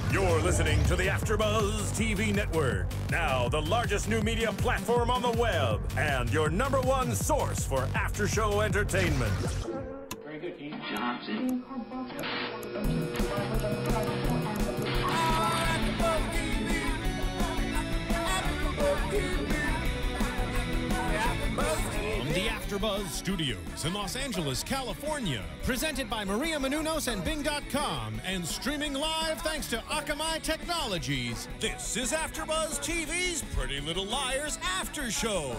You're listening to the AfterBuzz TV network, now the largest new media platform on the web, and your #1 source for after-show entertainment. Very good, Keith. Johnson. From the AfterBuzz Studios in Los Angeles, California, presented by Maria Menounos and Bing.com, and streaming live thanks to Akamai Technologies, this is AfterBuzz TV's Pretty Little Liars After Show.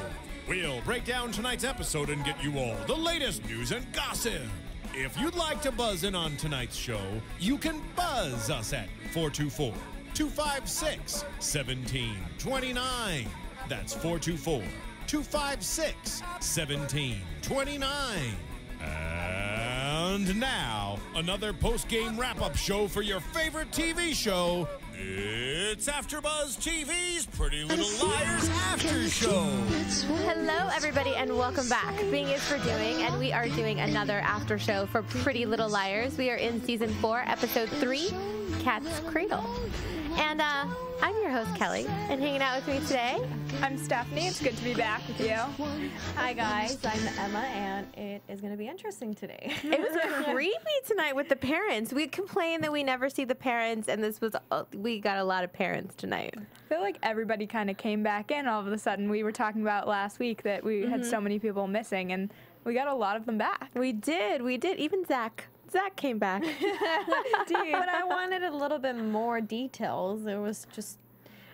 We'll break down tonight's episode and get you all the latest news and gossip. If you'd like to buzz in on tonight's show, you can buzz us at 424-256-1729. That's 424-256-1729. And now, another post-game wrap-up show for your favorite TV show. It's AfterBuzz TV's Pretty Little Liars After Show. Hello, everybody, and welcome back. Being is for doing, and we are doing another after show for Pretty Little Liars. We are in season 4, episode 3, Cat's Cradle. And I'm your host, Kelly, and hanging out with me today, I'm Stephanie. It's good to be back with you. Hi, guys. I'm Emma, and it is going to be interesting today. It was creepy tonight with the parents. We complained that we never see the parents, and we got a lot of parents tonight. I feel like everybody kind of came back in all of a sudden. We were talking about last week that we had so many people missing, and we got a lot of them back. We did. Even Zach. Zach came back. But I wanted a little bit more details. It was just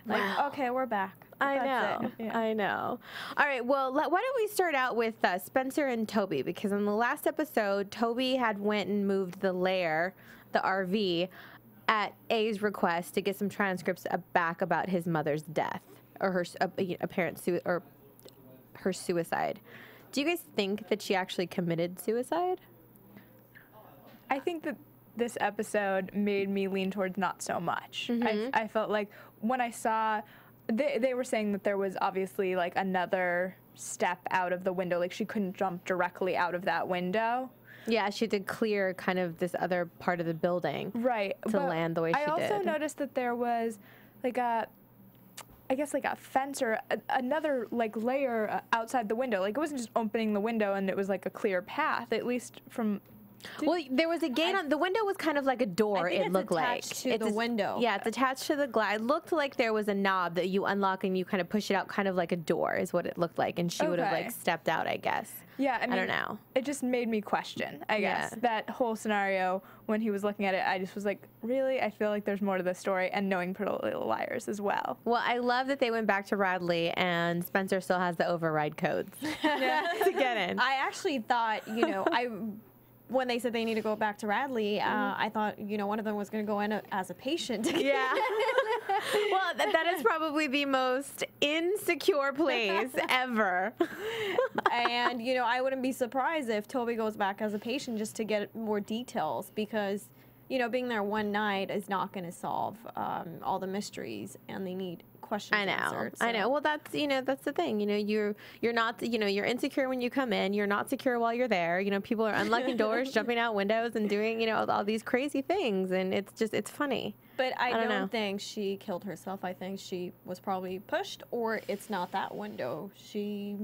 like, okay, we're back. I know. Yeah. I know. All right. Well, why don't we start out with Spencer and Toby? Because in the last episode, Toby had went and moved the lair, the RV, at A's request to get some transcripts back about his mother's death or her apparent or her suicide. Do you guys think that she actually committed suicide? I think that this episode made me lean towards not so much. I felt like when I saw, they were saying that there was obviously like another step out of the window, like she couldn't jump directly out of that window. Yeah, she did clear kind of this other part of the building, right, to land the way she did. I also noticed that there was like I guess like a fence or another like layer outside the window. Like it wasn't just opening the window and it was like a clear path, at least from... Well, there was a gate on the window. Was kind of like a door. It looked like to the window. Yeah, it's attached to the glass. It looked like there was a knob that you unlock and you kind of push it out, kind of like a door, is what it looked like. And she would have like stepped out, I guess. Yeah, I mean, I don't know. It just made me question, I guess, that whole scenario. When he was looking at it, I just was like, really? I feel like there's more to the story, and knowing Pretty Little Liars as well. Well, I love that they went back to Radley, and Spencer still has the override codes to get in. I actually thought, when they said they need to go back to Radley, I thought, one of them was going to go in as a patient. Yeah. Well, that is probably the most insecure place ever. And, I wouldn't be surprised if Toby goes back as a patient just to get more details because, being there one night is not going to solve all the mysteries, and they need questions answered. So. I know. Well, that's the thing. You're not, you're insecure when you come in. You're not secure while you're there. People are unlocking doors, jumping out windows, and doing, all th's crazy things, and it's funny. But I don't think she killed herself. I think she was probably pushed, or it's not that window. She,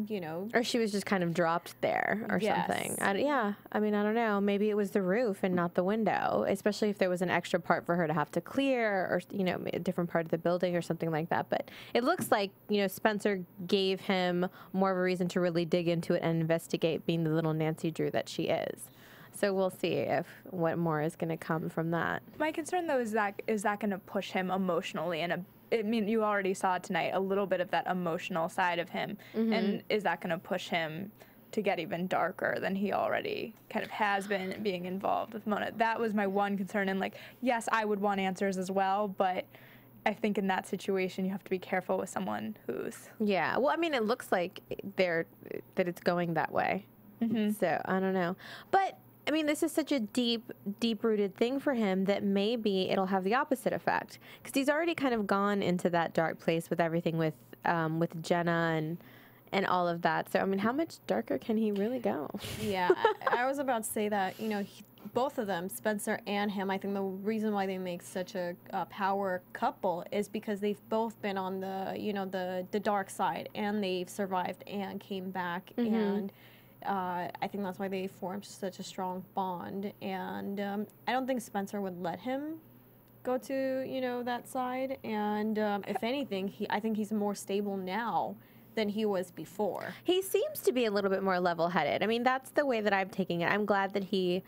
or she was just kind of dropped there or something. I don't know. Maybe it was the roof and not the window, especially if there was an extra part for her to have to clear, or a different part of the building or something like that. But it looks like Spencer gave him more of a reason to really dig into it and investigate, being the little Nancy Drew that she is. So we'll see if what more is going to come from that. My concern, though, is that going to push him emotionally? And you already saw tonight a little bit of that emotional side of him. And is that going to push him to get even darker than he already kind of has been being involved with Mona? That was my one concern. And, yes, I would want answers as well, but I think in that situation you have to be careful with someone who's... Yeah. Well, I mean, it looks like that it's going that way. So, I don't know. But... I mean, this is such a deep-rooted thing for him that maybe it'll have the opposite effect, because he's already kind of gone into that dark place with everything with Jenna and all of that. So, I mean, how much darker can he really go? Yeah, I was about to say that, both of them, Spencer and him, I think the reason why they make such a power couple is because they've both been on the, you know, the dark side, and they've survived and came back, and I think that's why they formed such a strong bond. And I don't think Spencer would let him go to, you know, that side. And if anything, I think he's more stable now than he was before. He seems to be a little bit more level-headed. I mean, that's the way that I'm taking it. I'm glad that he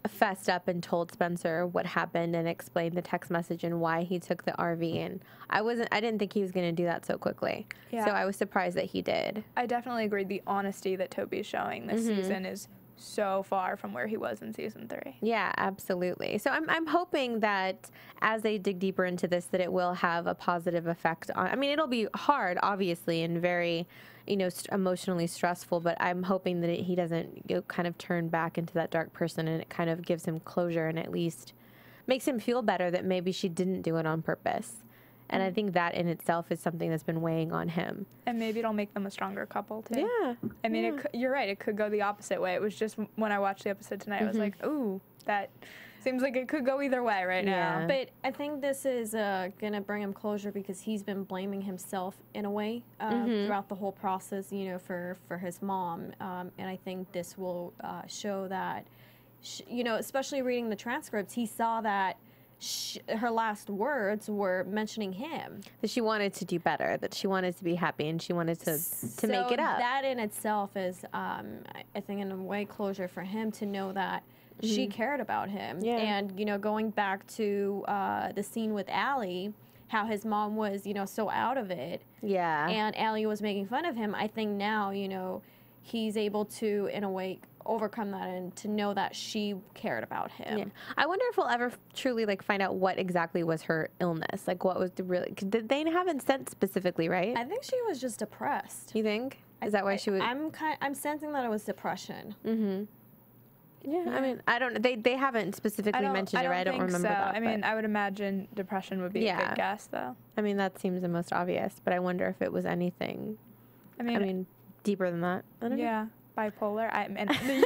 fessed up and told Spencer what happened and explained the text message and why he took the RV. And I didn't think he was going to do that so quickly. Yeah. So I was surprised that he did. I definitely agree. The honesty that Toby's showing this season is so far from where he was in season 3. Yeah, absolutely. So I'm hoping that as they dig deeper into this, that it will have a positive effect on. I mean, it'll be hard, obviously, and very, you know, emotionally stressful. But I'm hoping that he doesn't, you know, kind of turn back into that dark person, and it kind of gives him closure and at least makes him feel better that maybe she didn't do it on purpose. And I think that in itself is something that's been weighing on him. And maybe it'll make them a stronger couple, too. Yeah. I mean, you're right. It could go the opposite way. It was just when I watched the episode tonight, I was like, ooh, that seems like it could go either way right now. But I think this is going to bring him closure because he's been blaming himself in a way throughout the whole process, you know, for his mom. And I think this will show that, you know, especially reading the transcripts, he saw that her last words were mentioning him. That she wanted to do better, that she wanted to be happy, and she wanted to make it up. That in itself is, I think, in a way, closure for him to know that she cared about him. Yeah. And, you know, going back to the scene with Allie, how his mom was, you know, so out of it. Yeah. And Allie was making fun of him. I think now, you know, he's able to, in a way, overcome that and to know that she cared about him. Yeah. I wonder if we'll ever truly like find out what exactly was her illness. Like what was the really, they haven't said specifically, right? I think she was just depressed. You think? Is that why she was? I'm sensing that it was depression. Yeah, I mean, I don't. They haven't specifically mentioned it, right? I don't remember that. I mean, I would imagine depression would be a good guess, though. I mean, that seems the most obvious, but I wonder if it was anything. I mean, deeper than that. I don't know. Bipolar. And we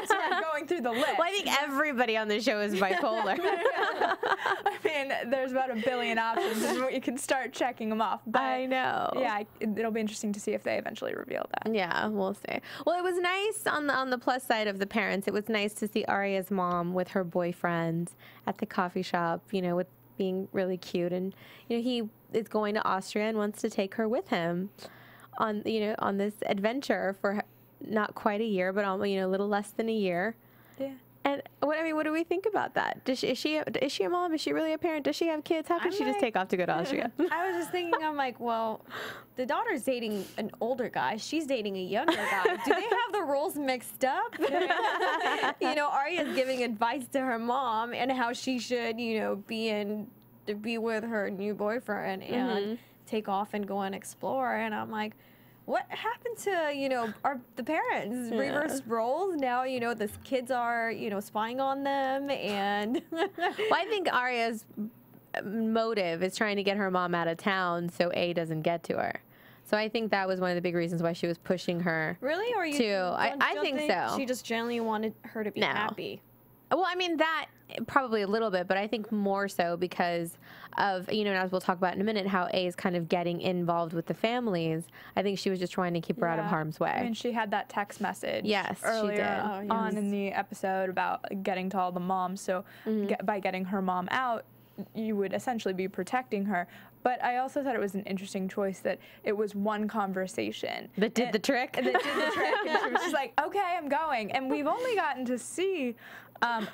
start going through the list. Well, I think everybody on the show is bipolar. I mean, there's about 1 billion options, and you can start checking them off. But I know. Yeah, it'll be interesting to see if they eventually reveal that. Yeah, we'll see. Well, it was nice on the plus side of the parents. It was nice to see Aria's mom with her boyfriend at the coffee shop. You know, with being really cute, and you know he is going to Austria and wants to take her with him on this adventure for not quite a year, but almost, you know, a little less than a year. Yeah. And what do we think about that? Is she a mom? Is she really a parent? Does she have kids? How can she just take off to go to Austria? I was just thinking, I'm like, well, the daughter's dating an older guy. She's dating a younger guy. Do they have the roles mixed up? You know, Aria's giving advice to her mom and how she should, you know, be with her new boyfriend and take off and go and explore. And I'm like, what happened to, you know, the parents? Reversed roles? Now, you know, the kids are, you know, spying on them. And well, I think Aria's motive is trying to get her mom out of town so A doesn't get to her. So I think that was one of the big reasons why she was pushing her. Really? Or you I think so. She just genuinely wanted her to be happy. Well, I mean, that probably a little bit, but I think more so because of, you know, as we'll talk about in a minute, how A is kind of getting involved with the families. I think she was just trying to keep her out of harm's way. I mean, she had that text message she earlier did. on in the episode about getting to all the moms. So by getting her mom out, you would essentially be protecting her. But I also thought it was an interesting choice that it was one conversation. That did the trick? That did the trick. And she was just like, okay, I'm going. And we've only gotten to see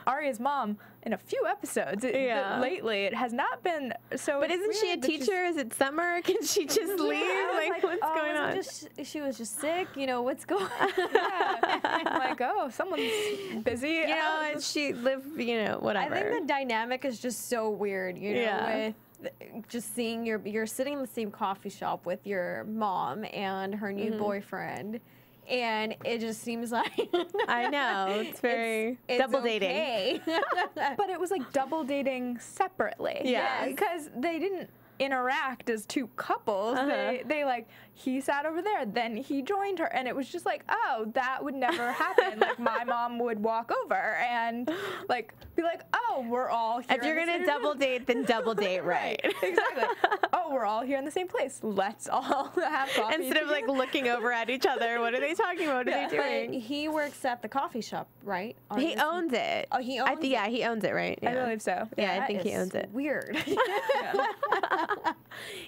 Aria's mom in a few episodes lately. It has not been so. But isn't she a teacher? Is it summer? Can she just leave? Like what's going on? She was just sick. You know, what's going on? I'm like, oh, someone's busy. You know, and she lived, you know, whatever. I think the dynamic is just so weird, you know, with just seeing you're sitting in the same coffee shop with your mom and her new boyfriend. And it just seems like I know it's very double dating, but it was like double dating separately. Yeah, because they didn't interact as two couples. They like, he sat over there, then he joined her, and it was just like, oh, that would never happen. Like, my mom would walk over and like be like, oh, we're all here. If you're gonna double date, then double date right. Exactly. Oh, we're all here in the same place. Let's all have coffee Instead of like looking over at each other. What are they talking about? What are they doing? But he works at the coffee shop, right? Or He owns it. Oh, he owns it? Yeah, he owns it, right? I believe so. Yeah, I think he owns it. Weird.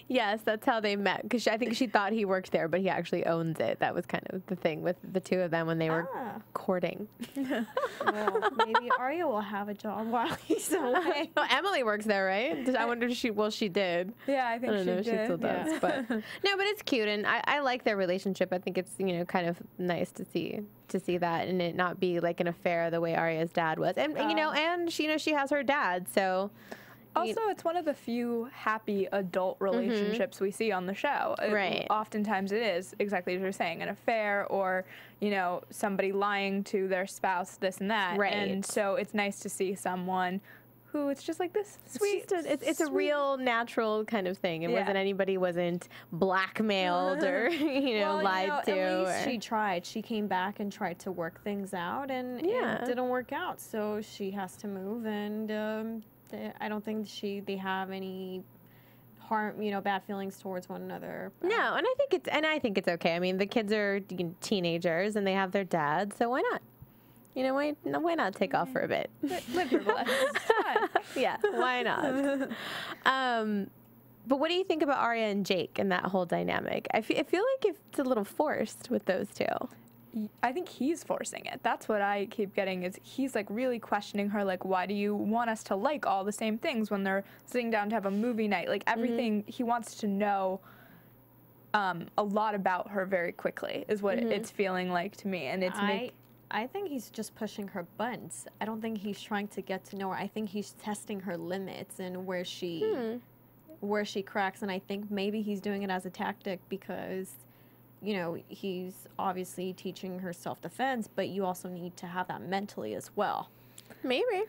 Yes, that's how they met. Because I think she thought he worked there, but he actually owns it. That was kind of the thing with the two of them when they were courting. Well, maybe Aria will have a job while he's away. Oh, Emily works there, right? I wonder if she did. Yeah, I think I don't know, she she did. still does. Yeah. But no, but it's cute, and I like their relationship. I think it's, kind of nice to see that, and it not be like an affair the way Aria's dad was. And and she has her dad, so. Also, it's one of the few happy adult relationships we see on the show. Right. Oftentimes it is, exactly as you're saying, an affair or, somebody lying to their spouse, this and that. Right. And so it's nice to see someone who it's just like this sweet. It's a real natural kind of thing. It wasn't blackmailed or, Well, lied to. At least she tried. She came back and tried to work things out, and it didn't work out. So she has to move, and I don't think they have any harm, bad feelings towards one another. No, and I think it's okay. I mean, the kids are teenagers and they have their dad, so why not? Why not take off for a bit? Live your life. Yeah, why not? But what do you think about Aria and Jake and that whole dynamic? I feel like it's a little forced with those two. I think he's forcing it. That's what I keep getting, is he's like really questioning her, like, why do you want us to like all the same things when they're sitting down to have a movie night? Like, everything, he wants to know a lot about her very quickly is what it's feeling like to me. And it's I think he's just pushing her buttons. I don't think he's trying to get to know her. I think he's testing her limits and where she cracks. And I think maybe he's doing it as a tactic because, he's obviously teaching her self-defense, but you also need to have that mentally as well. Maybe.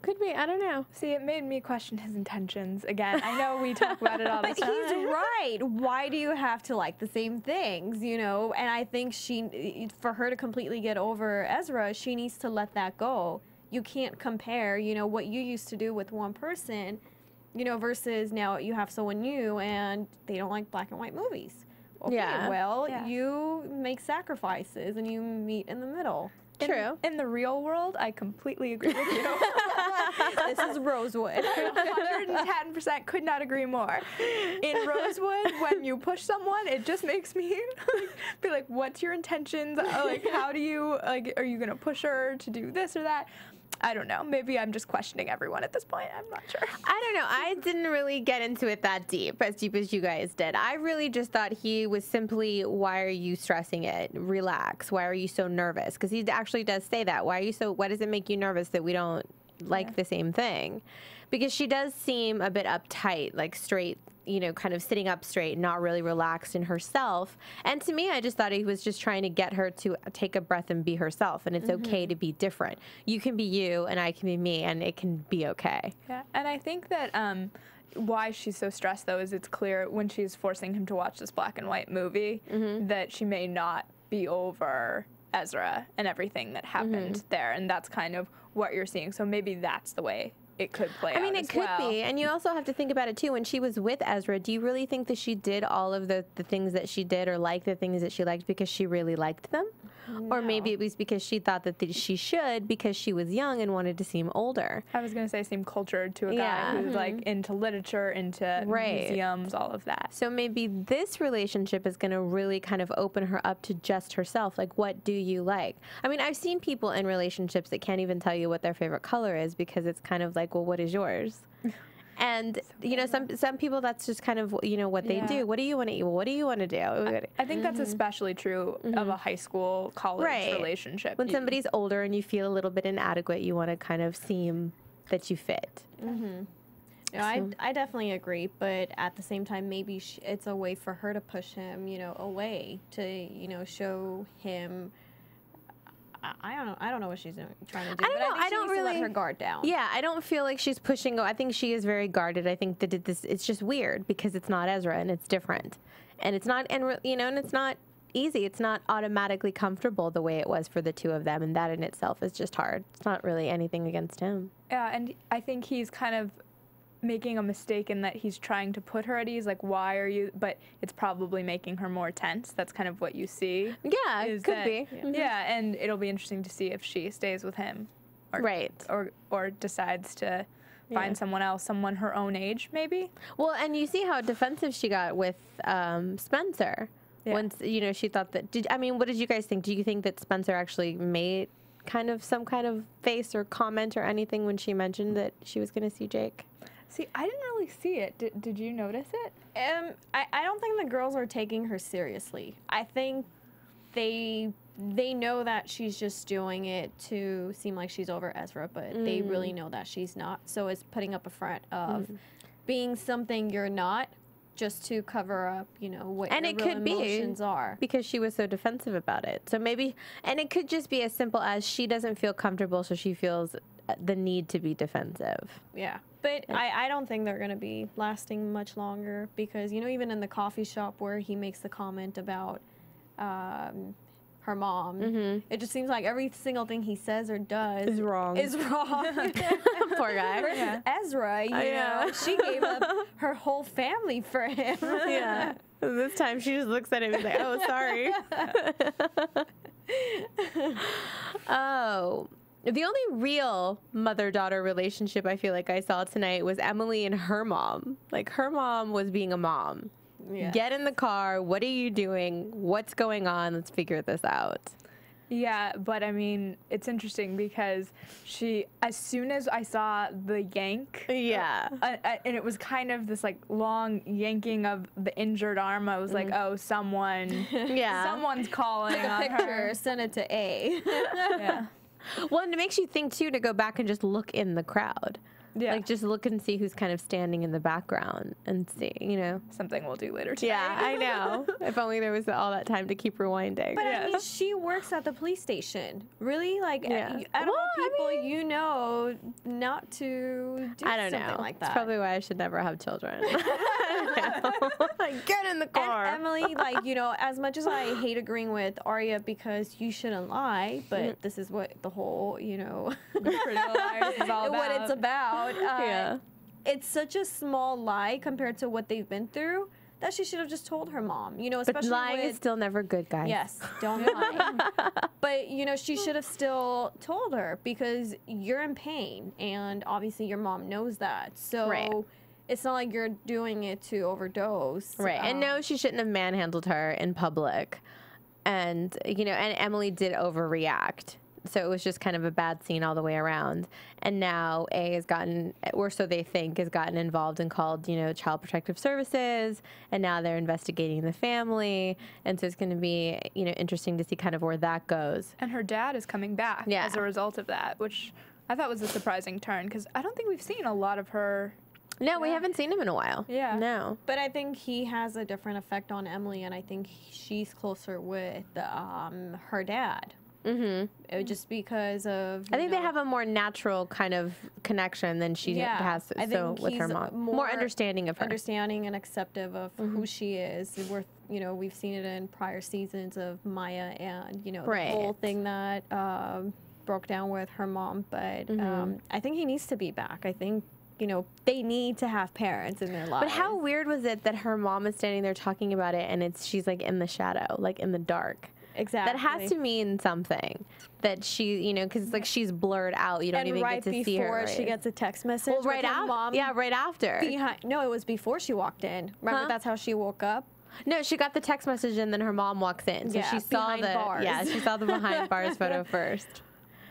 Could be. I don't know. See, it made me question his intentions again. I know we talk about it all the But time. he's right. Why do you have to like the same things, And I think for her to completely get over Ezra, she needs to let that go. You can't compare, what you used to do with one person, versus now you have someone new and they don't like black and white movies. Okay, you make sacrifices and you meet in the middle. True. In the real world, I completely agree with you. This is Rosewood. 110% could not agree more. In Rosewood, when you push someone, it just makes me be like, what's your intentions? Like, how do you, are you going to push her to do this or that? I don't know. Maybe I'm just questioning everyone at this point. I'm not sure. I don't know. I didn't really get into it that deep as you guys did. I really just thought he was simply, why are you stressing it? Relax. Why are you so nervous? Because he actually does say that. Why does it make you nervous that we don't like the same thing? Because she does seem a bit uptight, like straight, kind of sitting up straight, not really relaxed in herself. And to me, I just thought he was just trying to get her to take a breath and be herself. And it's okay to be different. You can be you and I can be me, and it can be okay. Yeah, and I think that why she's so stressed, though, is it's clear when she's forcing him to watch this black and white movie that she may not be over Ezra and everything that happened there. And that's kind of what you're seeing. So maybe that's the way it could play out. I mean, it could be. And you also have to think about it, too. When she was with Ezra, do you really think that she did all of the things that she did or liked the things that she liked because she really liked them? No. Or maybe it was because she thought that she should because she was young and wanted to seem older. I was going to say seem cultured to a guy who's like into literature, into museums, all of that. So maybe this relationship is going to really kind of open her up to just herself. Like, what do you like? I mean, I've seen people in relationships that can't even tell you what their favorite color is because it's kind of like, well, what is yours? And, some people, that's just kind of, what they do. What do you want to eat? What do you want to do? I think that's especially true of a high school, college relationship. When somebody's older and you feel a little bit inadequate, you want to kind of seem that you fit. I definitely agree, but at the same time, maybe it's a way for her to push him, away to, show him I don't know what she's trying to do. I don't know. But I think she needs really to let her guard down. Yeah, I don't feel like she's pushing. I think she is very guarded. I think that it's just weird because it's not Ezra and it's different, and it's not, and it's not easy. It's not automatically comfortable the way it was for the two of them, and that in itself is just hard. It's not really anything against him. Yeah, and I think he's kind of making a mistake in that he's trying to put her at ease, like, why are you, but it's probably making her more tense. That's kind of what you see. Yeah, it could be. Yeah, and it'll be interesting to see if she stays with him. Or decides to find someone else, someone her own age, maybe. Well, and you see how defensive she got with Spencer. Yeah. Once, she thought that, what did you guys think? Do you think that Spencer actually made some kind of face or comment or anything when she mentioned that she was going to see Jake? See, I didn't really see it. Did you notice it? I don't think the girls are taking her seriously. I think they know that she's just doing it to seem like she's over Ezra, but they really know that she's not. So it's putting up a front of being something you're not, just to cover up, what and your it real could emotions be are. Because she was so defensive about it. So maybe, and it could just be as simple as she doesn't feel comfortable, so she feels the need to be defensive. Yeah. But I don't think they're going to be lasting much longer because, even in the coffee shop where he makes the comment about her mom, it just seems like every single thing he says or does is wrong. Poor guy. Yeah. Ezra, she gave up her whole family for him. Yeah. And this time she just looks at him and is like, oh, sorry. Oh. The only real mother-daughter relationship I feel like I saw tonight was Emily and her mom. Like, her mom was being a mom. Yeah. Get in the car. What are you doing? What's going on? Let's figure this out. Yeah, but it's interesting because as soon as I saw the yank, and it was kind of this like long yanking of the injured arm, I was like, oh, someone's calling on picture, her. send it to A. Yeah. Well, and it makes you think, too, to go back and just look in the crowd. Yeah. Like, just look and see who's kind of standing in the background and see, Something we'll do later today. Yeah, I know. If only there was all that time to keep rewinding. But, she works at the police station. Really? Like, I don't want people not to do something like that. That's probably why I should never have children. Get in the car. And Emily, as much as I hate agreeing with Aria because you shouldn't lie, but this is what the whole, Pretty Little Liars is all about. What it's about. It's such a small lie compared to what they've been through that she should have just told her mom. Especially but lying is still never good, guys. Yes, don't lie. But she should have still told her because you're in pain, and obviously your mom knows that. So it's not like you're doing it to overdose. Right. And no, she shouldn't have manhandled her in public. And and Emily did overreact. So it was just kind of a bad scene all the way around. And now A has gotten, or so they think, has gotten involved and called, Child Protective Services. And now they're investigating the family. And so it's going to be, interesting to see kind of where that goes. And her dad is coming back as a result of that, which I thought was a surprising turn because I don't think we've seen a lot of her. No, we haven't seen him in a while. Yeah. No. But I think he has a different effect on Emily, and I think she's closer with her dad. Just because of I think they have a more natural kind of connection than she has with her mom. More understanding of her. Understanding and acceptive of who she is. We've seen it in prior seasons of Maya and, the whole thing that broke down with her mom. But I think he needs to be back. I think they need to have parents in their lives. But how weird was it that her mom is standing there talking about it and she's like in the shadow, like in the dark? Exactly. That has to mean something. That she, because it's like she's blurred out. You don't even get to see her. Right before she gets a text message. Well, right after. Mom. Yeah, right after. No, it was before she walked in. Remember, that's how she woke up. No, she got the text message and then her mom walks in. So she saw bars. she saw the behind bars photo first.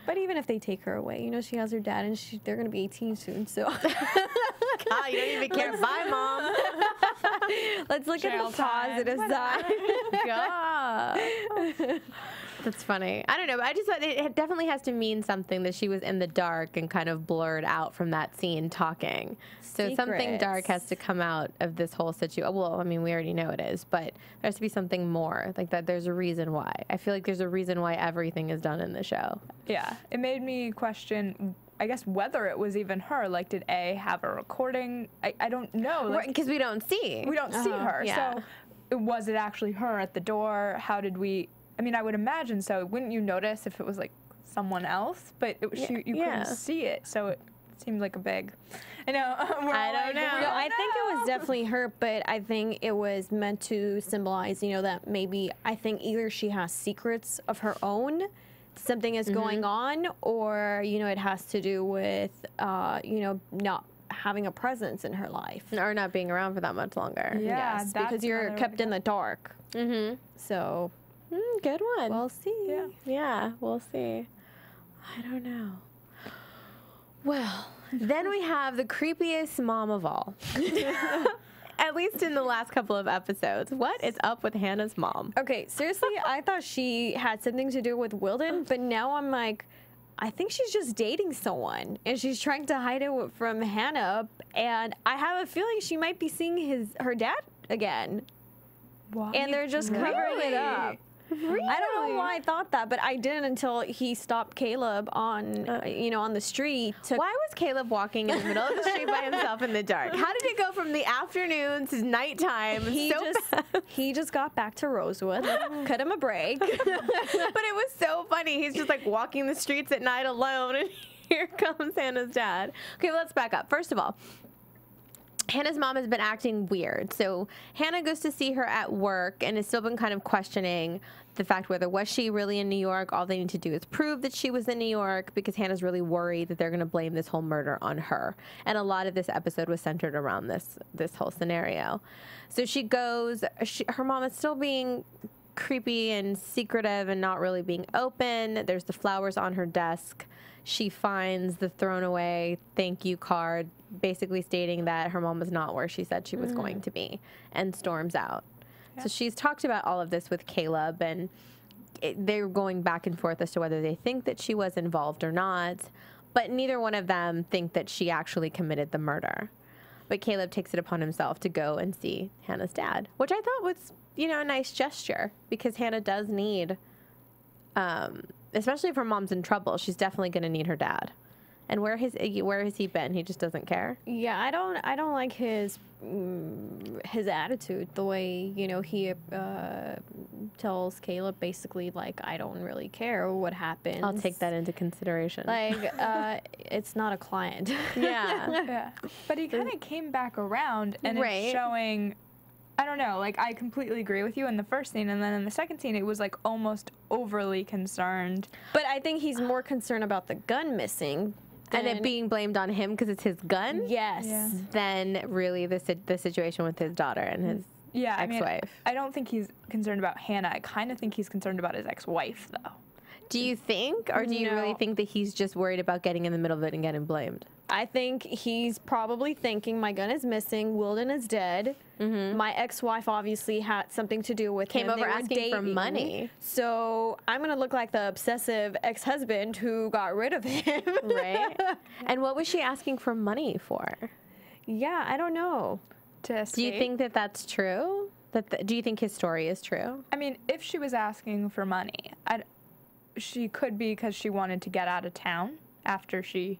But even if they take her away, she has her dad, and they're going to be 18 soon, so. God, you don't even care. Bye, Mom. Let's look at the positive side. God. That's funny. I don't know, but I just thought it definitely has to mean something that she was in the dark and kind of blurred out from that scene talking. So something dark has to come out of this whole situation. Well, I mean, we already know it is, but there has to be something more. Like that there's a reason why. I feel like there's a reason why everything is done in the show. Yeah. It made me question, I guess, whether it was even her. Like, did A have a recording? I don't know. Because we don't see. We don't see her. Yeah. So was it actually her at the door? How did we... I mean, I would imagine so. Wouldn't you notice if it was like someone else? But it was, you couldn't see it, so it seemed like a big. I know. I don't know. No, I think it was definitely her, but I think it was meant to symbolize, that maybe I think either she has secrets of her own, something is going on, or it has to do with not having a presence in her life or not being around for that much longer. Yeah, yes, because you're kept in the dark. So. Good one. We'll see. Yeah, we'll see. I don't know. Well, then we have the creepiest mom of all. At least in the last couple of episodes. What is up with Hannah's mom? Okay, seriously, I thought she had something to do with Wilden, but now I'm like, I think she's just dating someone, and she's trying to hide it from Hannah, and I have a feeling she might be seeing her dad again. Why? And they're just covering it up. Really? I don't know why I thought that, but I didn't until he stopped Caleb on, on the street. Why was Caleb walking in the middle of the street by himself in the dark? How did it go from the afternoon to nighttime? He just got back to Rosewood. Cut him a break. But it was so funny. He's just like walking the streets at night alone, and here comes Hannah's dad. Okay, let's back up. First of all, Hannah's mom has been acting weird. So Hannah goes to see her at work and has still been kind of questioning the fact whether was she really in New York. All they need to do is prove that she was in New York, because Hannah's really worried that they're going to blame this whole murder on her. And a lot of this episode was centered around this whole scenario. So she goes, her mom is still being creepy and secretive and not really being open. There's the flowers on her desk. She finds the thrown away thank you card, basically stating that her mom was not where she said she was going to be, and storms out. Yeah. So she's talked about all of this with Caleb, and they're going back and forth as to whether they think that she was involved or not, but neither one of them think that she actually committed the murder. But Caleb takes it upon himself to go and see Hannah's dad, which I thought was, a nice gesture, because Hannah does need, especially if her mom's in trouble, she's definitely going to need her dad. And where has he been? He just doesn't care. Yeah, I don't like his attitude. The way he tells Caleb basically, like, I don't really care what happens. I'll take that into consideration. Like, it's not a client. Yeah. But he kind of came back around and is showing. I don't know, like, I completely agree with you in the first scene, and then in the second scene, it was, like, almost overly concerned. But I think he's more concerned about the gun missing. And it being blamed on him because it's his gun? Yes. Yeah. Then really the situation with his daughter and his ex-wife. I don't think he's concerned about Hannah. I kind of think he's concerned about his ex-wife, though. Do you think? Or do you really think that he's just worried about getting in the middle of it and getting blamed? I think he's probably thinking, my gun is missing, Wilden is dead. My ex-wife obviously had something to do with him. Came over asking for money. So I'm going to look like the obsessive ex-husband who got rid of him. Right? And what was she asking for money for? Yeah, I don't know. Do you think that that's true? Do you think his story is true? I mean, if she was asking for money, she could be because she wanted to get out of town after she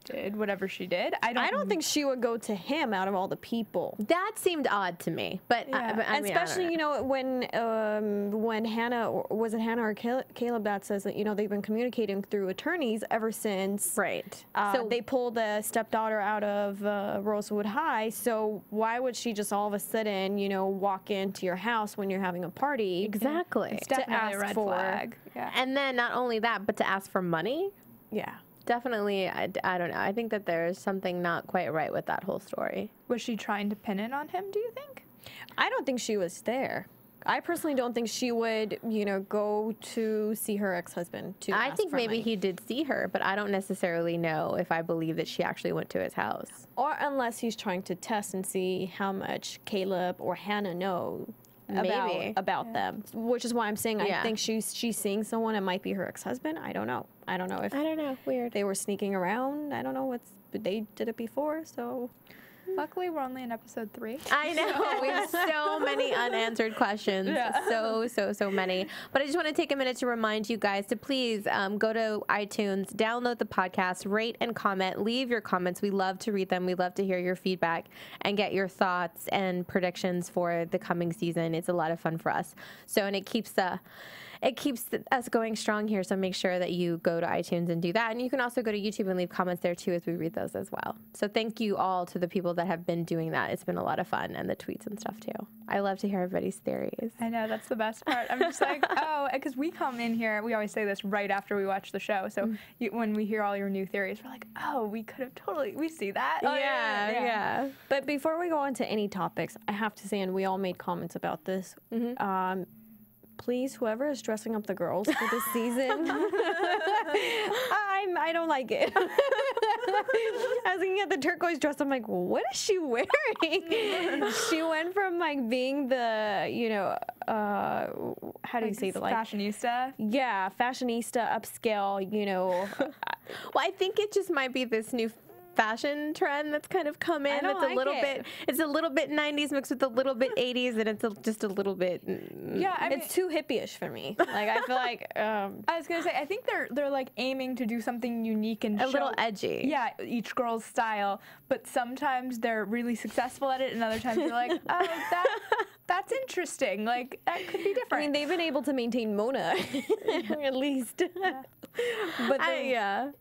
did whatever she did. I don't think she would go to him out of all the people. That seemed odd to me, but I mean, especially when Hannah, was it Hannah or Caleb that says that they've been communicating through attorneys ever since. Right. So they pulled the stepdaughter out of Rosewood High. So why would she just all of a sudden walk into your house when you're having a party? Exactly. It's definitely a red flag. Yeah. And then not only that, but to ask for money. Yeah. Definitely, I don't know. I think that there's something not quite right with that whole story. Was she trying to pin it on him, do you think? I don't think she was there. I personally don't think she would, go to see her ex-husband to ask I think for maybe money. he did see her, but I don't necessarily know if I believe that she actually went to his house. Or unless he's trying to test and see how much Caleb or Hannah know Maybe. about them, which is why I'm saying I think she's seeing someone. It might be her ex-husband. I don't know. I don't know. Weird. They were sneaking around. I don't know but they did it before, so. Luckily, we're only in episode 3. I know. We have so many unanswered questions. Yeah. So many. But I just want to take a minute to remind you guys to please go to iTunes, download the podcast, rate and comment. Leave your comments. We love to read them. We love to hear your feedback and get your thoughts and predictions for the coming season. It's a lot of fun for us. So, and it keeps us going strong here, so make sure that you go to iTunes and do that. And you can also go to YouTube and leave comments there, too, as we read those as well. So thank you all to the people that have been doing that. It's been a lot of fun, and the tweets and stuff, too. I love to hear everybody's theories. I know, that's the best part. I'm just like, because we come in here, we always say this right after we watch the show. So when we hear all your new theories, we're like, we could have we see that. Yeah. But before we go on to any topics, I have to say, and we all made comments about this, please, whoever is dressing up the girls for this season, I don't like it. I was looking at the turquoise dress. I'm like, what is she wearing? She went from like being the, how do you say the fashionista? Yeah, fashionista, upscale. Well, I think it just might be this new fashion trend that's kind of come in. It's a little bit 90s mixed with a little bit 80s, and it's just a little bit. Yeah, I mean, it's too hippie-ish for me. Like I feel like I was gonna say, I think they're like aiming to do something unique and a little edgy. Yeah, each girl's style, but sometimes they're really successful at it, and other times you're like, that's interesting. Like that could be different. I mean, they've been able to maintain Mona at least. Yeah. But Hannah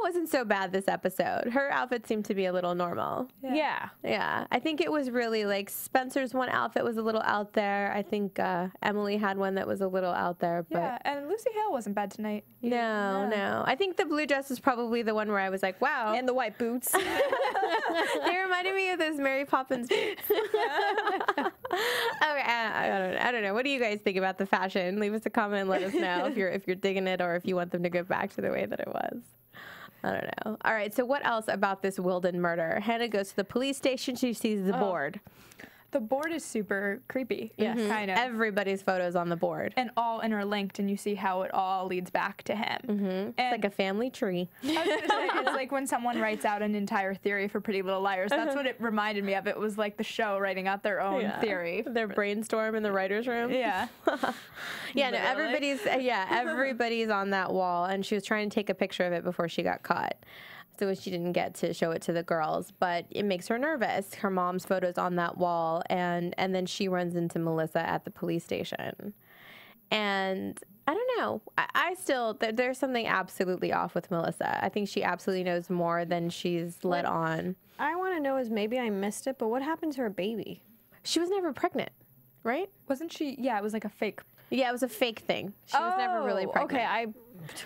wasn't so bad this episode. Her outfit seemed to be a little normal. Yeah. I think it was really like Spencer's one outfit was a little out there. I think Emily had one that was a little out there. But yeah, and Lucy Hale wasn't bad tonight. No. I think the blue dress is probably the one where I was like, wow. And the white boots. They reminded me of those Mary Poppins boots. Okay, I don't know. What do you guys think about the fashion? Leave us a comment and let us know if you're digging it or if you want them to go back to the way that it was. I don't know. All right, so what else about this Wilden murder? Hannah goes to the police station. She sees the board. The board is super creepy. Yes, kind of. Everybody's photos on the board. And all interlinked, and you see how it all leads back to him. It's like a family tree. I was going to say, it's like when someone writes out an entire theory for Pretty Little Liars. That's what it reminded me of. It was like the show writing out their own theory. Their brainstorm in the writer's room. Yeah. Everybody's on that wall, and she was trying to take a picture of it before she got caught. So she didn't get to show it to the girls, but it makes her nervous. Her mom's photo's on that wall, and then she runs into Melissa at the police station. And I don't know. I still, there's something absolutely off with Melissa. I think she absolutely knows more than she's let on. I want to know is maybe I missed it, but what happened to her baby? She was never pregnant, right? Wasn't she? Yeah, it was like a fake. Yeah, it was a fake thing. She was never really pregnant. Okay, I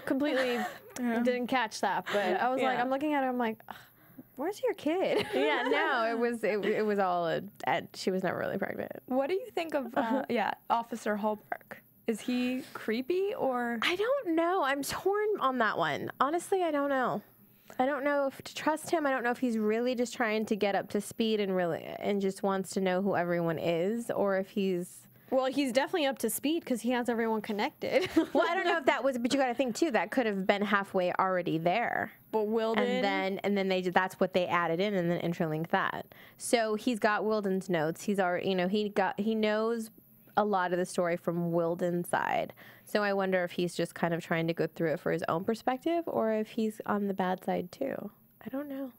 completely didn't catch that, but I was like, I'm looking at her, I'm like, where's your kid? Yeah, no, it was all she was never really pregnant. What do you think of Officer Holbrook? Is he creepy or? I don't know. I'm torn on that one. Honestly, I don't know. I don't know if to trust him. I don't know if he's really just trying to get up to speed and just wants to know who everyone is, or if he's. Well, he's definitely up to speed because he has everyone connected. Well, I don't know if that was, but you got to think too, that could have been halfway already there. But Wilden, and then that's what they added in and then interlinked that. So he's got Wilden's notes. He's already, he knows a lot of the story from Wilden's side. So I wonder if he's just kind of trying to go through it for his own perspective, or if he's on the bad side too. I don't know.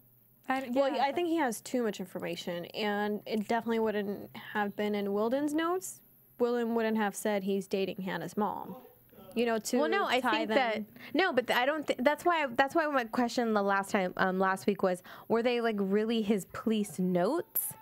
I think he has too much information, and it definitely wouldn't have been in Wilden's notes. Wilden wouldn't have said he's dating Hannah's mom. I think that but I don't think that's why my question last week was, were they like really his police notes,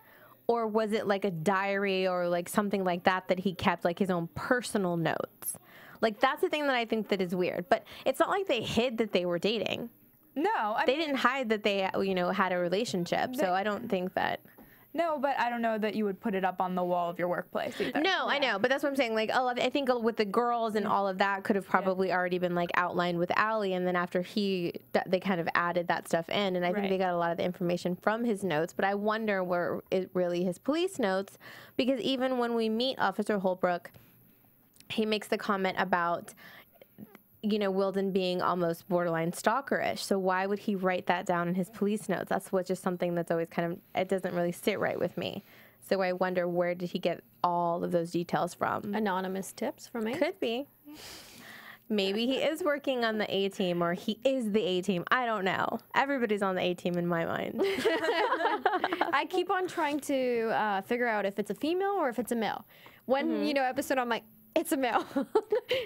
or was it like a diary or like something like that he kept, like his own personal notes? Like that's the thing that I think that is weird. But it's not like they hid that they were dating. No, they didn't hide that they had a relationship. So I don't think that. No, but I don't know that you would put it up on the wall of your workplace either. No, I know, but that's what I'm saying. Like, I think with the girls and all of that could have probably already been like outlined with Allie, and then after they kind of added that stuff in, and I think they got a lot of the information from his notes. But I wonder were it really his police notes, because even when we meet Officer Holbrook, he makes the comment about, you know, Wilden being almost borderline stalkerish. So why would he write that down in his police notes? That's just something that's always kind of, it doesn't really sit right with me. So I wonder, where did he get all of those details from? Anonymous tips from me? Could be. Maybe he is working on the A-team, or he is the A-team. I don't know. Everybody's on the A-team in my mind. I keep on trying to figure out if it's a female or if it's a male. One, you know, episode I'm like, it's a male.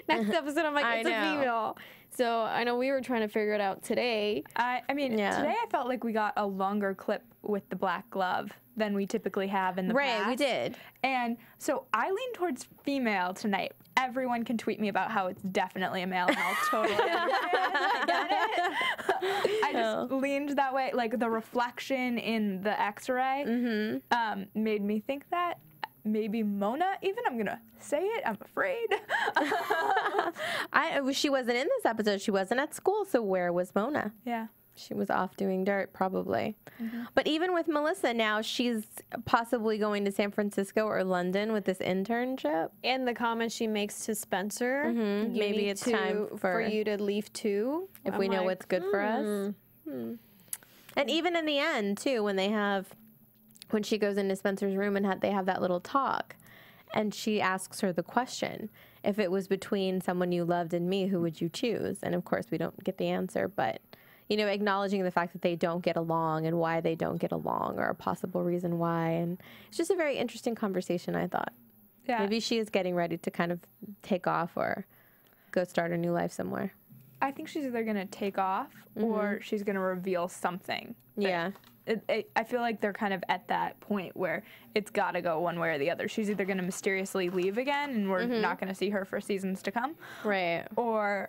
Next episode, I'm like, it's a female. So I know we were trying to figure it out today. I mean, today I felt like we got a longer clip with the black glove than we typically have in the past. Right, we did. And so I lean towards female tonight. Everyone can tweet me about how it's definitely a male, and I'll totally I get it. I just leaned that way. Like, the reflection in the X-ray made me think that. Maybe Mona, even. I'm going to say it. I'm afraid. She wasn't in this episode. She wasn't at school, so where was Mona? Yeah. She was off doing dirt, probably. But even with Melissa now, she's possibly going to San Francisco or London with this internship. And the comment she makes to Spencer, maybe it's time for you to leave too. If we know what's good for us. And even in the end, too, when she goes into Spencer's room and they have that little talk, and she asks her the question, if it was between someone you loved and me, who would you choose? And of course we don't get the answer, but, you know, acknowledging the fact that they don't get along and why they don't get along, or a possible reason why. And it's just a very interesting conversation, I thought. Yeah. Maybe she is getting ready to kind of take off or go start a new life somewhere. I think she's either going to take off or she's going to reveal something. Yeah. I feel like they're kind of at that point where it's got to go one way or the other. She's either going to mysteriously leave again and we're not going to see her for seasons to come. Right. Or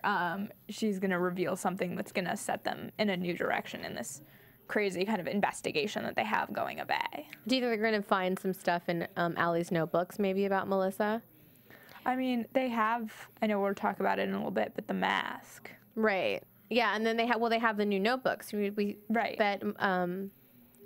she's going to reveal something that's going to set them in a new direction in this crazy kind of investigation that they have going away. Do you think they're going to find some stuff in Allie's notebooks maybe about Melissa? I mean, they have, I know we'll talk about it in a little bit, but the mask. Right. Yeah, and then they have the new notebooks. Right. That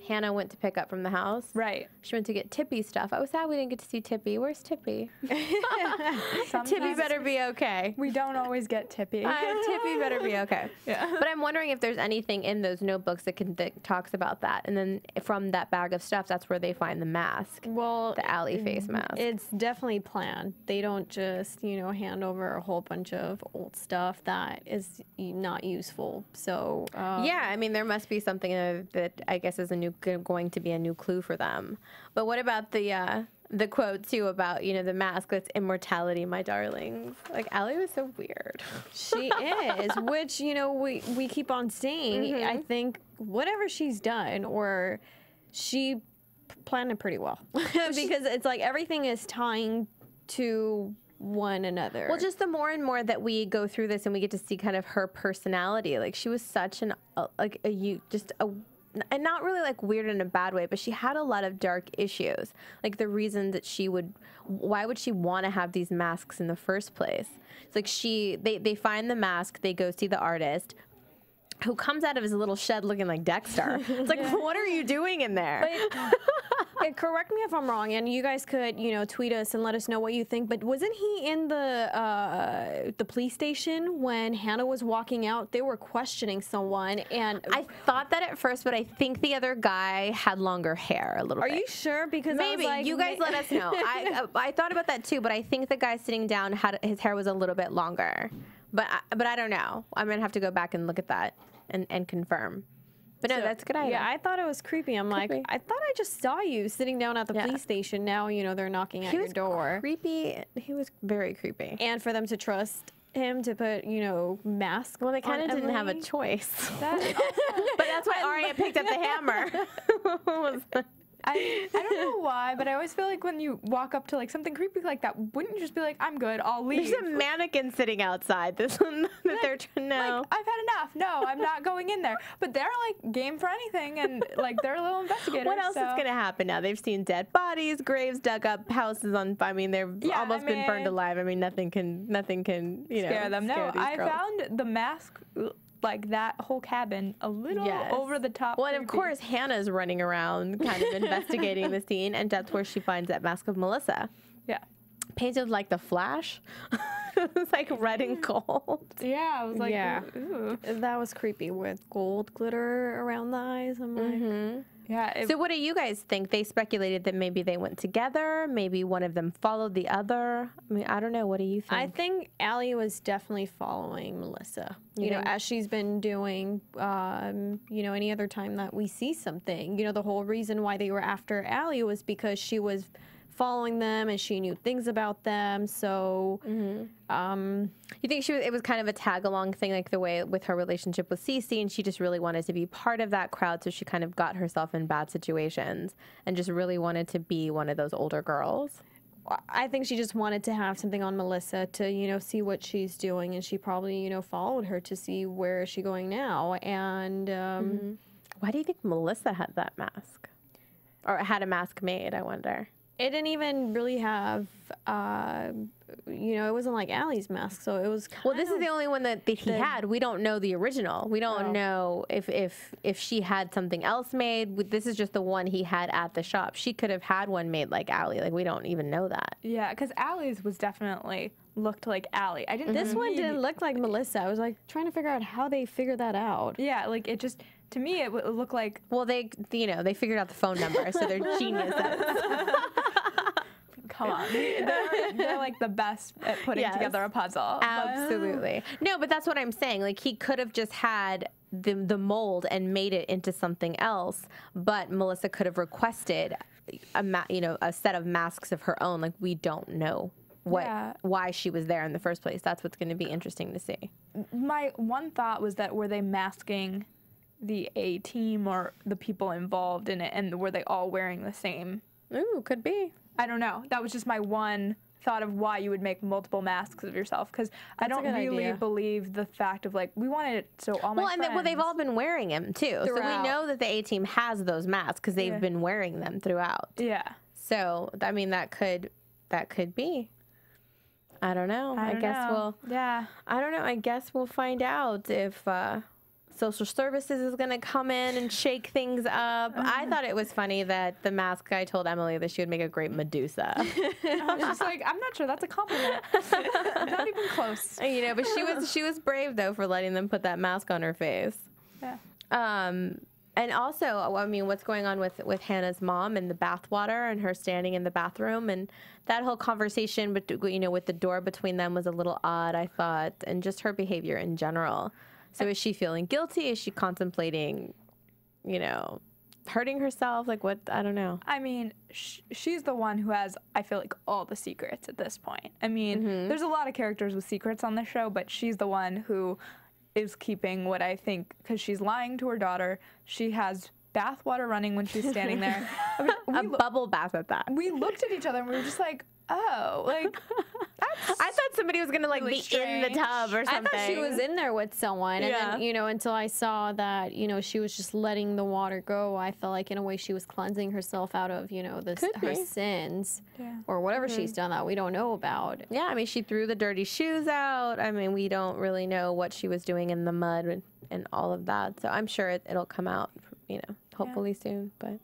Hannah went to pick up from the house. Right. She went to get Tippy stuff. I was sad we didn't get to see Tippy. Where's Tippy? Tippy better be okay. We don't always get Tippy. Tippy better be okay. Yeah. But I'm wondering if there's anything in those notebooks that talks about that. And then from that bag of stuff, that's where they find the mask. Well, the Allie face mask. It's definitely planned. They don't just, hand over a whole bunch of old stuff that is not useful. So yeah, I mean, there must be something that I guess is going to be a new clue for them. But what about the quote too about the mask? That's immortality, my darlings. Like, Allie was so weird. She is, which we keep on saying. I think whatever she's done, or she planned it pretty well, because it's like everything is tying to one another. Well, just the more and more that we go through this and we get to see kind of her personality, like she was such and not really like weird in a bad way, but she had a lot of dark issues. Like the reason that why would she want to have these masks in the first place? It's like they find the mask, they go see the artist, who comes out of his little shed looking like Dexter. It's like, what are you doing in there? Correct me if I'm wrong, and you guys could, tweet us and let us know what you think. But wasn't he in the police station when Hannah was walking out? They were questioning someone, and I thought that at first, but I think the other guy had longer hair a little bit. Are you sure? Because maybe you guys let us know. I thought about that too, but I think the guy sitting down his hair was a little bit longer. But I don't know. I'm gonna have to go back and look at that and confirm. But no, that's a good idea. Yeah, I thought it was creepy. I'm like, I thought I just saw you sitting down at the police station. Now, they're knocking at your door. Creepy. He was very creepy. And for them to trust him to put, mask. Well, they kind of didn't have a choice. But that's why Aria picked up the hammer. I don't know why, but I always feel like when you walk up to like something creepy like that, wouldn't you just be like, I'm good, I'll leave? There's a mannequin sitting outside. This one that they're trying to know. Like, I've had enough. No, I'm not going in there. But they're like game for anything, and like they're a little investigators. What else is going to happen now? They've seen dead bodies, graves dug up, houses on. I mean, they've almost been burned alive. I mean, nothing can scare them. No, I found the mask. Like that whole cabin a little over the top. Well, and of course, Hannah's running around kind of investigating the scene, and that's where she finds that mask of Melissa. Yeah. Painted like the Flash. It was like red and gold. Yeah, I was like, ooh. That was creepy with gold glitter around the eyes. I'm like, yeah. So what do you guys think? They speculated that maybe they went together. Maybe one of them followed the other. I mean, I don't know. What do you think? I think Allie was definitely following Melissa. You know, as she's been doing, you know, any other time that we see something. You know, the whole reason why they were after Allie was because she was following them and she knew things about them. So you think it was kind of a tag along thing, like the way with her relationship with Cece, and she just really wanted to be part of that crowd, so she kind of got herself in bad situations and just really wanted to be one of those older girls? I think she just wanted to have something on Melissa to, you know, see what she's doing, and she probably, you know, followed her to see where is she going now. And why do you think Melissa had that mask? Or had a mask made, I wonder? It didn't even really have, you know, it wasn't like Allie's mask, so it was well, this is the only one that he had. We don't know the original. We don't know if she had something else made. This is just the one he had at the shop. She could have had one made like Allie. Like, we don't even know that. Yeah, because Allie's was definitely looked like Allie. I didn't. This one didn't look like Melissa. I was like trying to figure out how they figured that out. Yeah, like it just, to me, it looked like. Well, they figured out the phone number, so they're geniuses. Come on, they're like the best at putting together a puzzle. Absolutely. No, but that's what I'm saying. Like, he could have just had the mold and made it into something else, but Melissa could have requested a set of masks of her own. Like, we don't know why she was there in the first place. That's what's going to be interesting to see. My one thought was that, were they masking the A team or the people involved in it, and were they all wearing the same? Ooh, could be. I don't know. That was just my one thought of why you would make multiple masks of yourself, because I don't really believe the fact of like, we wanted it so all my friends. They've all been wearing them too. Throughout. So we know that the A team has those masks because they've been wearing them throughout. Yeah. So I mean, that could be. I don't know. I don't know. I guess we'll find out if social services is going to come in and shake things up. I thought it was funny that the mask guy told Emily that she would make a great Medusa. I was just like, I'm not sure that's a compliment. Not even close. You know, but she was brave though for letting them put that mask on her face. Yeah. And also, I mean, what's going on with Hannah's mom and the bathwater and her standing in the bathroom, and that whole conversation, with the door between them was a little odd, I thought, and just her behavior in general. So is she feeling guilty? Is she contemplating, hurting herself? Like, what? I don't know. I mean, she's the one who has, I feel like, all the secrets at this point. I mean, there's a lot of characters with secrets on the show, but she's the one who is keeping what I think, because she's lying to her daughter. She has bathwater running when she's standing there. I mean, a bubble bath at that. We looked at each other and we were just like, oh, like, that's I thought somebody was going to, like, really be strange. In the tub or something. I thought she was in there with someone. And then, until I saw that, she was just letting the water go, I felt like, in a way, she was cleansing herself out of, her sins or whatever she's done that we don't know about. Yeah, I mean, she threw the dirty shoes out. I mean, we don't really know what she was doing in the mud and all of that. So I'm sure it'll come out, hopefully soon. But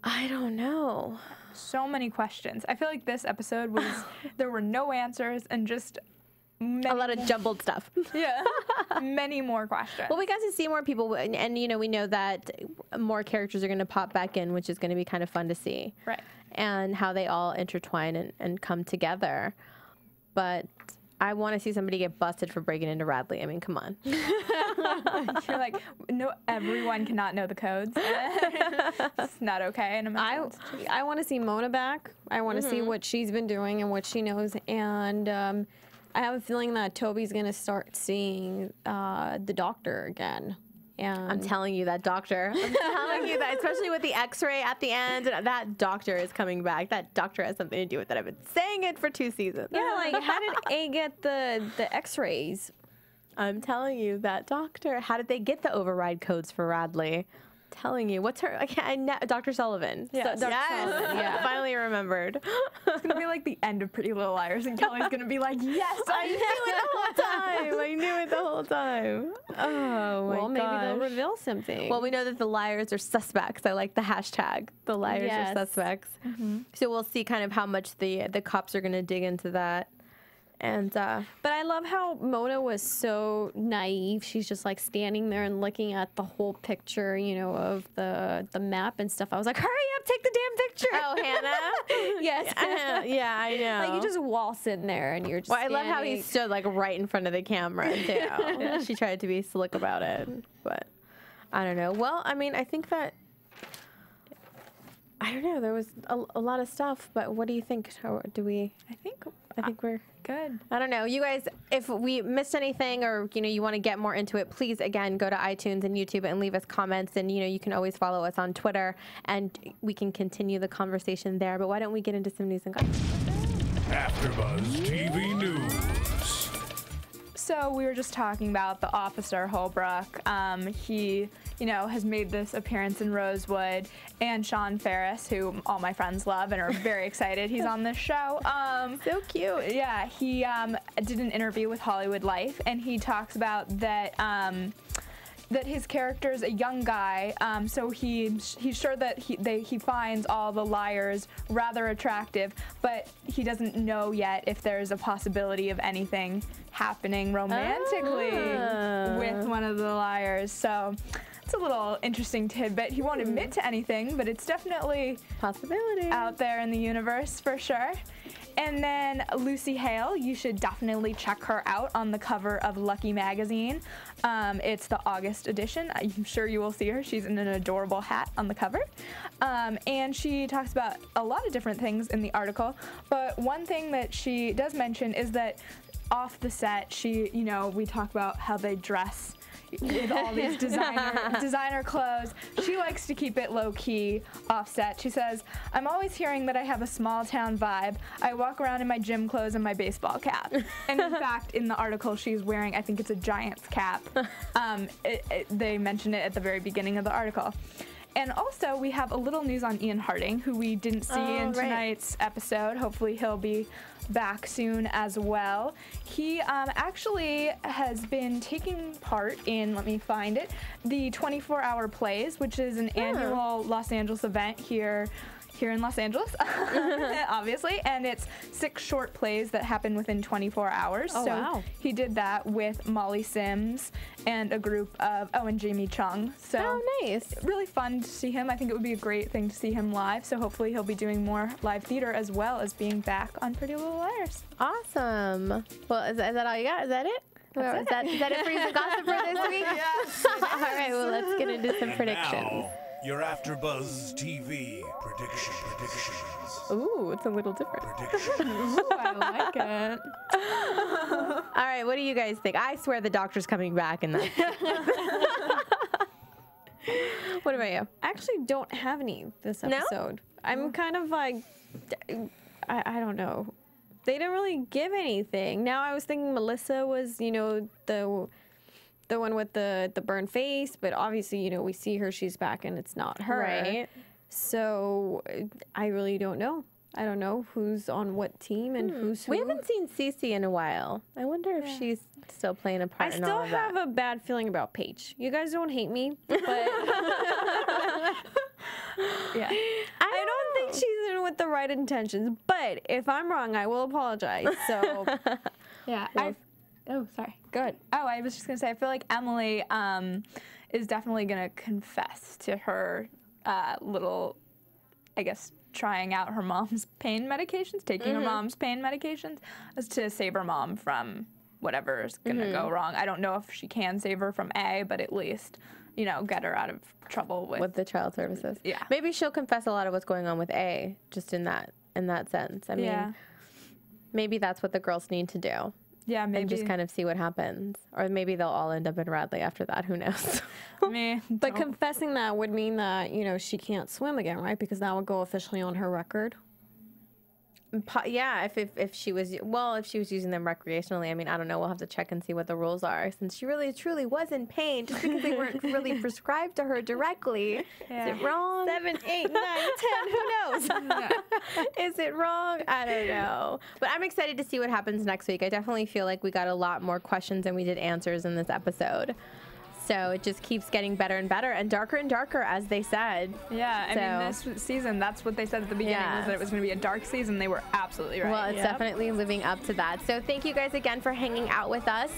I don't know. So many questions. I feel like this episode was, there were no answers and just a lot of jumbled stuff. Yeah. Many more questions. Well, we got to see more people, and we know that more characters are going to pop back in, which is going to be kind of fun to see. Right. And how they all intertwine and come together. But I want to see somebody get busted for breaking into Radley. I mean, come on. You're like, no, everyone cannot know the codes. It's not okay. And I want to see Mona back. I want to see what she's been doing and what she knows. And I have a feeling that Toby's going to start seeing the doctor again. And I'm telling you, that doctor. I'm telling you that, especially with the X-ray at the end, that doctor is coming back. That doctor has something to do with it. I've been saying it for 2 seasons. yeah, like how did A get the X-rays? I'm telling you, that doctor. How did they get the override codes for Radley? Telling you, what's her? Dr. Sullivan. Yeah, So, Dr. Sullivan, yeah. Finally remembered. It's gonna be like the end of Pretty Little Liars, and Kellie's gonna be like, "Yes, I knew it the whole time. I knew it the whole time. Oh my Well, maybe gosh. they'll reveal something. Well, we know that the liars are suspects. I like the hashtag. The liars Yes. are suspects. So we'll see kind of how much the cops are going to dig into that. And But I love how Mona was so naive. She's just like standing there and looking at the whole picture, of the map and stuff. I was like, hurry up, take the damn picture. oh, Hannah. Yes. Yeah, I know. Like you just waltz in there and you're just Well, I love how he standing. stood like right in front of the camera too. She tried to be slick about it, but I don't know. Well, I mean, I think that I don't know. There was a lot of stuff, but what do you think? How do we? I think we're good." I don't know. You guys, if we missed anything or, you want to get more into it, please, again, go to iTunes and YouTube and leave us comments. And, you can always follow us on Twitter and we can continue the conversation there. But why don't we get into some news and gossip? AfterBuzz TV News. So we were just talking about the officer Holbrook. He, has made this appearance in Rosewood, and Sean Ferris, who all my friends love and are very excited he's on this show. So cute. Yeah, he did an interview with Hollywood Life, and he talks about that his character's a young guy, so he's sure that he finds all the liars rather attractive, but he doesn't know yet if there's a possibility of anything happening romantically with one of the liars. So it's a little interesting tidbit. He won't admit to anything, but it's definitely Possibility. out there in the universe for sure. And then Lucy Hale, you should definitely check her out on the cover of Lucky magazine. It's the August edition. I'm sure you will see her. She's in an adorable hat on the cover. And she talks about a lot of different things in the article. But one thing that she does mention is that off the set, we talk about how they dress with all these designer clothes. She likes to keep it low-key, offset. She says, "I'm always hearing that I have a small-town vibe. I walk around in my gym clothes and my baseball cap." And in fact, in the article, she's wearing, I think it's a Giants cap. They mention it at the very beginning of the article. And also, we have a little news on Ian Harding, who we didn't see in tonight's episode. Hopefully, he'll be back soon as well. He actually has been taking part in, let me find it, the 24-Hour Plays, which is an annual Los Angeles event here in Los Angeles, obviously, and it's 6 short plays that happen within 24 hours. Oh, so wow. he did that with Molly Sims and a group of, and Jamie Chung. So Oh, nice. really fun to see him. I think it would be a great thing to see him live, so hopefully he'll be doing more live theater as well as being back on Pretty Little Liars. Awesome. Well, is that all you got? Is that it? Is that it for you, gossip for this week? Yes. All right, well, let's get into some predictions. Now, your AfterBuzz TV predictions. Ooh, it's a little different. Ooh, I like it. All right, what do you guys think? I swear the doctor's coming back in that. What about you? I actually don't have any this episode. I'm kind of like, I don't know. They didn't really give anything. Now I was thinking Melissa was, the one with the burned face, but obviously, we see her, she's back, and it's not her. Right. So I really don't know. I don't know who's on what team and who's who. We haven't seen Cece in a while. I wonder if she's still playing a part I in all still of that. have a bad feeling about Paige. You guys don't hate me, but Yeah. I don't think she's in with the right intentions. But if I'm wrong, I will apologize. So Yeah. Oh, sorry. Good. Oh, I was just going to say, I feel like Emily is definitely going to confess to her little, I guess, trying out her mom's pain medications, taking her mom's pain medications, as to save her mom from whatever's going to go wrong. I don't know if she can save her from A, but at least, get her out of trouble with the child services. Yeah. Maybe she'll confess a lot of what's going on with A, just in that sense. I mean, maybe that's what the girls need to do. Yeah, maybe. And just kind of see what happens. Or maybe they'll all end up in Radley after that. Who knows? But confessing that would mean that, you know, she can't swim again, right? Because that would go officially on her record. Yeah, if she was, well, if she was using them recreationally, I mean, I don't know. We'll have to check and see what the rules are, since she really truly was in pain, just because they weren't really prescribed to her directly. Yeah. Is it wrong? 7, 8, 9, 10. Who knows? Is it wrong? I don't know. But I'm excited to see what happens next week. I definitely feel like we got a lot more questions than we did answers in this episode. So it just keeps getting better and better and darker, as they said. Yeah, I mean, this season, that's what they said at the beginning, was that it was going to be a dark season. They were absolutely right. Well, it's definitely living up to that. So thank you guys again for hanging out with us.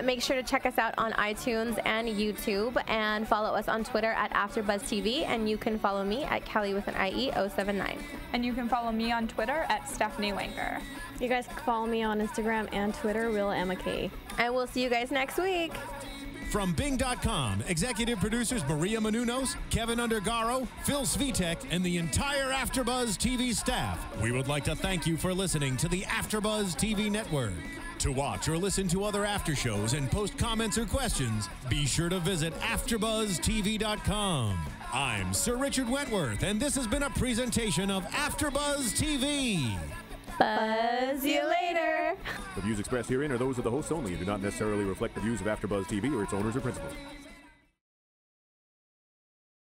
Make sure to check us out on iTunes and YouTube, and follow us on Twitter at AfterBuzz TV, and you can follow me at Kellie with an IE 079. And you can follow me on Twitter at Stephanie Wenger. You guys can follow me on Instagram and Twitter, Real Emma K. And we'll see you guys next week. From Bing.com, executive producers Maria Menounos, Kevin Undergaro, Phil Svitek, and the entire AfterBuzz TV staff, we would like to thank you for listening to the AfterBuzz TV network. To watch or listen to other after shows and post comments or questions, be sure to visit AfterBuzzTV.com. I'm Sir Richard Wentworth, and this has been a presentation of AfterBuzz TV. Buzz you later. The views expressed herein are those of the hosts only and do not necessarily reflect the views of AfterBuzz TV or its owners or principals.